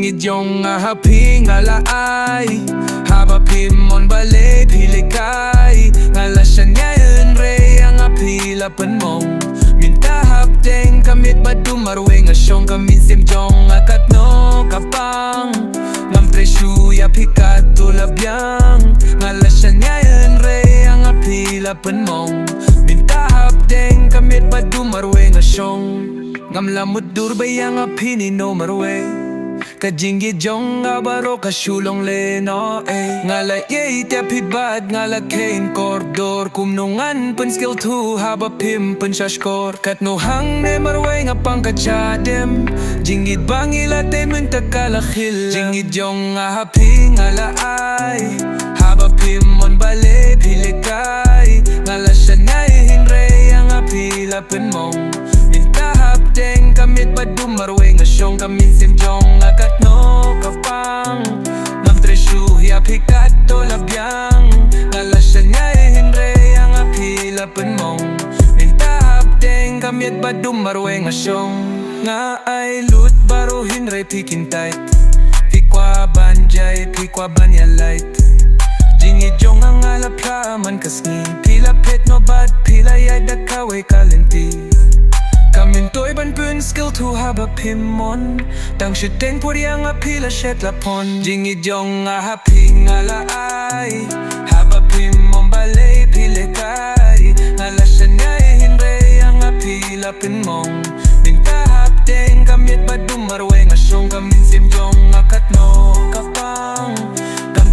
Jingieid jong haping alaay Haba phim balei lehkai Ngala shaniah hynrei ang apilapan mong Mynta Hapdeng kamit badu marwei shong mynsiem jong katno kapang Presyo pikato labyang Ngala shaniah hynrei ang apilapan mong Mynta Hapdeng kamit badu marwei shong Ngamlamut durbay ang apinino marwei Ka Jingieid jong abaro ka shulong leno Ngala te pibad ngala kain kordor Kumnungan pen skill tu haba phim pen shashkor Katno hynrei marwei nga pangkachadem Jingieid bangilate Mynta kalakhil Jingieid jong haping alaay Haba phim balei lehkai Ngala shaniah hynrei ang apilapan mong Mynta Hapdeng kamit badu marwei shong mynsiem jong katno kapang Presyo pikato labyang Ngala shaniah hynrei ang apilapan mong Mynta Hapdeng kamit badu marwei shong Nga ay lut baro hynrei pikintay Pikwa banjay pikwa banyalait Jingieid jong ang alaplaman kasngi Pila pet no bad pila yay dakaway kalenti Kamintoy ban pun skill tu haba phimon Tang shiteng puri ang apila shet lapon Jingieid jong haping alaay Haba phim balei lehkai Ngala shaniah hynrei ang apilapan mong Mynta Hapdeng kamit badu marwei shong mynsiem jong katno kapang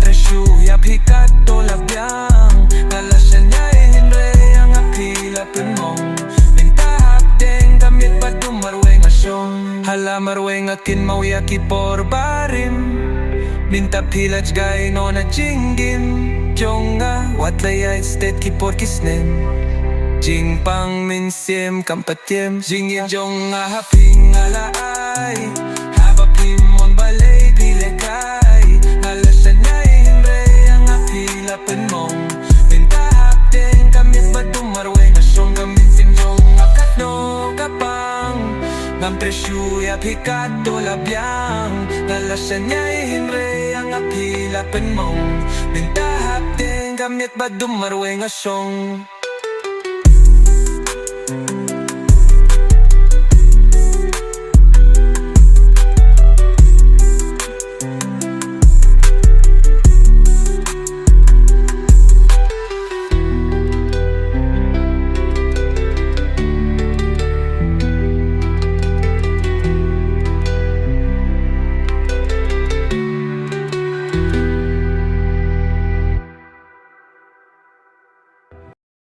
Presyo pikato labyang Ngala shaniah hynrei ang apilapan mong Mynta Hapdeng kamit badu marwei shong Hala marwei kinmaw por barim Mynta pilaj gay no na Jingieid jong watlay state kipor kisnem Jing pang mynsiem kampatiem Jingieid jong haping alaay Haba phim balei lehkai Ngala shaniah hynrei ang apilapan mong Mynta Hapdeng kamit badu marwei shong mynsiem jong katno kapang Presyo pikato labyang Ngala shaniah hynrei ang apilapan mong Mynta Hapdeng kamit badu marwei shong